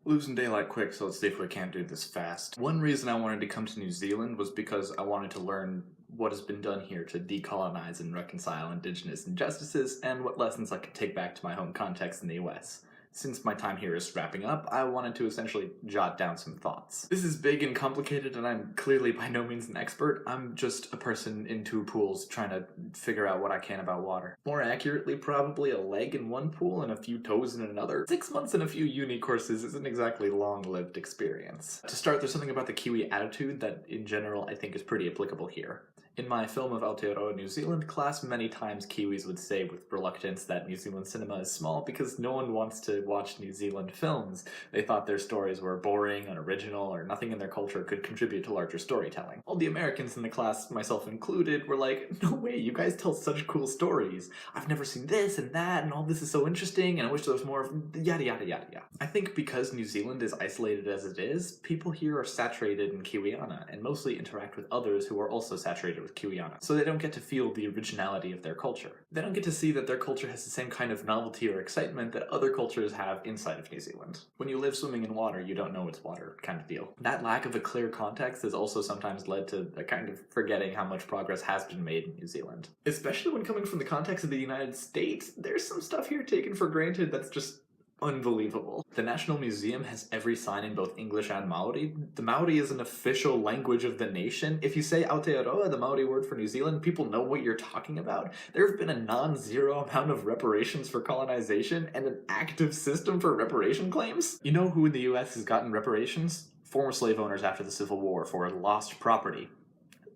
Losing daylight quick, so let's see if we can't do this fast. One reason I wanted to come to New Zealand was because I wanted to learn what has been done here to decolonize and reconcile Indigenous injustices, and what lessons I could take back to my home context in the US. Since my time here is wrapping up, I wanted to essentially jot down some thoughts. This is big and complicated, and I'm clearly by no means an expert. I'm just a person in two pools trying to figure out what I can about water. More accurately, probably a leg in one pool and a few toes in another. 6 months and a few uni courses isn't exactly long-lived experience. To start, there's something about the Kiwi attitude that, in general, I think is pretty applicable here. In my Film of Aotearoa New Zealand class, many times Kiwis would say with reluctance that New Zealand cinema is small because no one wants to watch New Zealand films. They thought their stories were boring, unoriginal, or nothing in their culture could contribute to larger storytelling. All the Americans in the class, myself included, were like, no way, you guys tell such cool stories. I've never seen this and that, and all this is so interesting, and I wish there was more of yada yada yada yada. I think because New Zealand is isolated as it is, people here are saturated in Kiwiana, and mostly interact with others who are also saturated with Kiwiana, so they don't get to feel the originality of their culture. They don't get to see that their culture has the same kind of novelty or excitement that other cultures have inside of New Zealand. When you live swimming in water, you don't know it's water kind of deal. That lack of a clear context has also sometimes led to a kind of forgetting how much progress has been made in New Zealand. Especially when coming from the context of the United States, there's some stuff here taken for granted that's just unbelievable. The National Museum has every sign in both English and Maori. The Maori is an official language of the nation. If you say Aotearoa, the Maori word for New Zealand, people know what you're talking about. There have been a non-zero amount of reparations for colonization and an active system for reparation claims. You know who in the US has gotten reparations? Former slave owners after the Civil War for lost property.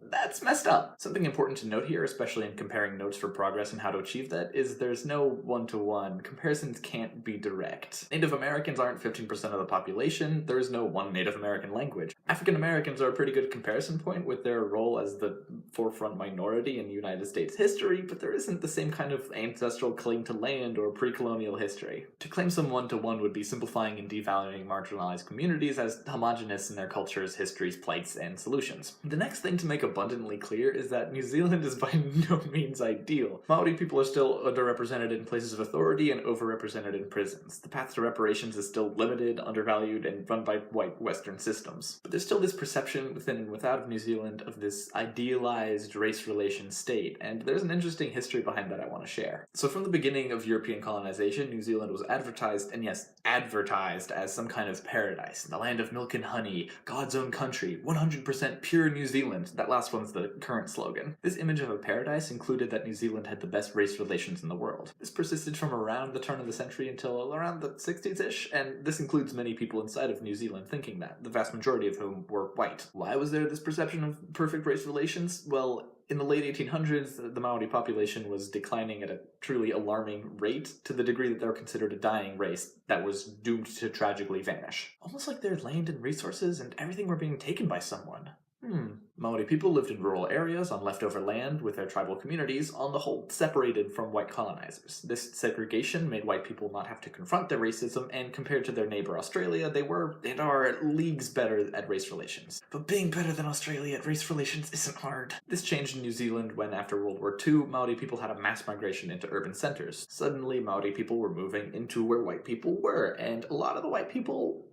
That's messed up. Something important to note here, especially in comparing notes for progress and how to achieve that, is there's no one-to-one. Comparisons can't be direct. Native Americans aren't 15% of the population. There is no one Native American language. African Americans are a pretty good comparison point with their role as the forefront minority in United States history, but there isn't the same kind of ancestral claim to land or pre-colonial history. To claim some one-to-one would be simplifying and devaluing marginalized communities as homogenous in their cultures, histories, plights, and solutions. The next thing to make abundantly clear is that New Zealand is by no means ideal. Maori people are still underrepresented in places of authority and overrepresented in prisons. The path to reparations is still limited, undervalued, and run by white Western systems. But there's still this perception within and without of New Zealand of this idealized race relations state, and there's an interesting history behind that I want to share. So from the beginning of European colonization, New Zealand was advertised, and yes, advertised as some kind of paradise, the land of milk and honey, God's own country, 100% pure New Zealand. That last one's the current slogan. This image of a paradise included that New Zealand had the best race relations in the world. This persisted from around the turn of the century until around the 60s-ish, and this includes many people inside of New Zealand thinking that, the vast majority of whom were white. Why was there this perception of perfect race relations? Well, in the late 1800s, the Maori population was declining at a truly alarming rate, to the degree that they were considered a dying race that was doomed to tragically vanish. Almost like their land and resources and everything were being taken by someone. Maori people lived in rural areas on leftover land with their tribal communities, on the whole separated from white colonizers. This segregation made white people not have to confront their racism, and compared to their neighbor Australia, they were and are leagues better at race relations. But being better than Australia at race relations isn't hard. This changed in New Zealand when, after World War II, Maori people had a mass migration into urban centers. Suddenly, Maori people were moving into where white people were, and a lot of the white people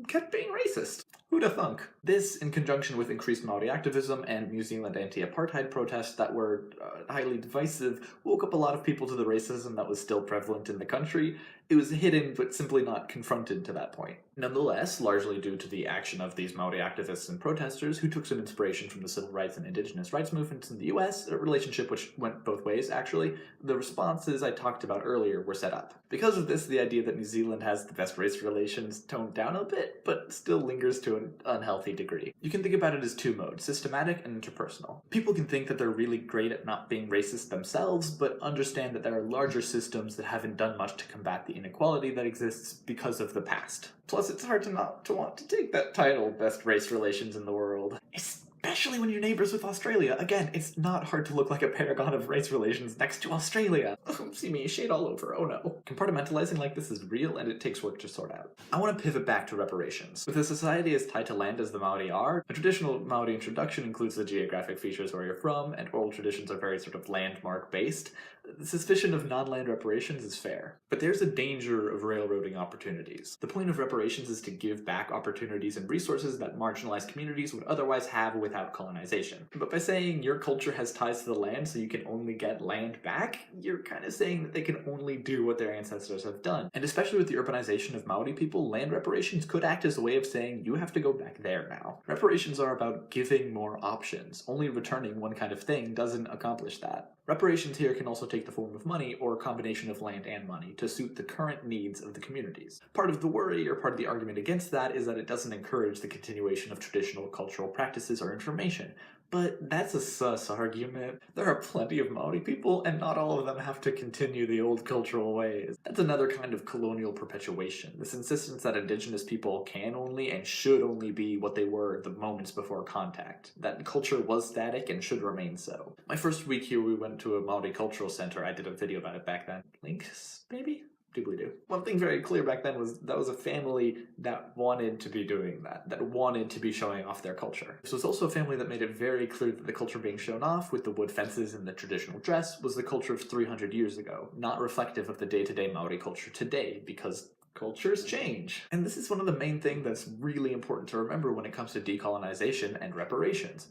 kept being racist. Who'da thunk? This, in conjunction with increased Maori activism and New Zealand anti-apartheid protests that were highly divisive, woke up a lot of people to the racism that was still prevalent in the country. It was hidden, but simply not confronted to that point. Nonetheless, largely due to the action of these Maori activists and protesters, who took some inspiration from the civil rights and indigenous rights movements in the US, a relationship which went both ways, actually, the responses I talked about earlier were set up. Because of this, the idea that New Zealand has the best race relations toned down a bit, but still lingers to an unhealthy degree. You can think about it as two modes, systematic and interpersonal. People can think that they're really great at not being racist themselves, but understand that there are larger systems that haven't done much to combat the inequality that exists because of the past. Plus, it's hard to not to want to take that title, best race relations in the world. Especially when you're neighbors with Australia. Again, it's not hard to look like a paragon of race relations next to Australia. See me, shade all over, oh no. Compartmentalizing like this is real, and it takes work to sort out. I want to pivot back to reparations. With a society as tied to land as the Maori are, a traditional Maori introduction includes the geographic features where you're from, and oral traditions are very sort of landmark-based. The suspicion of non-land reparations is fair, but there's a danger of railroading opportunities. The point of reparations is to give back opportunities and resources that marginalized communities would otherwise have without colonization. But by saying your culture has ties to the land so you can only get land back, you're kind of saying that they can only do what their ancestors have done. And especially with the urbanization of Maori people, land reparations could act as a way of saying you have to go back there now. Reparations are about giving more options. Only returning one kind of thing doesn't accomplish that. Reparations here can also take the form of money or a combination of land and money to suit the current needs of the communities. Part of the worry or part of the argument against that is that it doesn't encourage the continuation of traditional cultural practices or information. But that's a sus argument. There are plenty of Maori people, and not all of them have to continue the old cultural ways. That's another kind of colonial perpetuation, this insistence that indigenous people can only and should only be what they were the moments before contact. That culture was static and should remain so. My first week here, we went to a Maori cultural center. I did a video about it back then. Links, maybe? Dooblydoo. One thing very clear back then was that was a family that wanted to be doing that wanted to be showing off their culture. This was also a family that made it very clear that the culture being shown off with the wood fences and the traditional dress was the culture of 300 years ago, not reflective of the day-to-day Maori culture today, because cultures change. And this is one of the main things that's really important to remember when it comes to decolonization and reparations.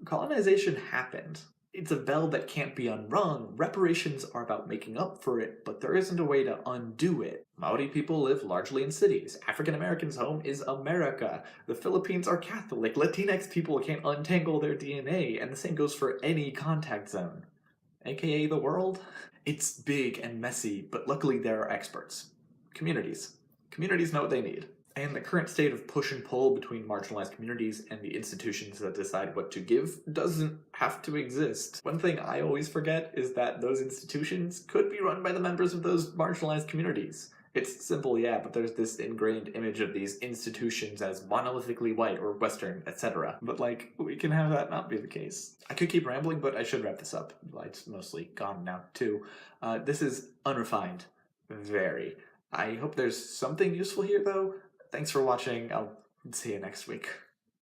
Colonization happened. It's a bell that can't be unrung. Reparations are about making up for it, but there isn't a way to undo it. Maori people live largely in cities. African Americans' home is America. The Philippines are Catholic. Latinx people can't untangle their DNA, and the same goes for any contact zone. AKA the world? It's big and messy, but luckily there are experts. Communities. Communities know what they need. And the current state of push and pull between marginalized communities and the institutions that decide what to give doesn't have to exist. One thing I always forget is that those institutions could be run by the members of those marginalized communities. It's simple, yeah, but there's this ingrained image of these institutions as monolithically white or Western, etc. But like, we can have that not be the case. I could keep rambling, but I should wrap this up. The light's mostly gone now, too. This is unrefined. Very. I hope there's something useful here, though. Thanks for watching. I'll see you next week.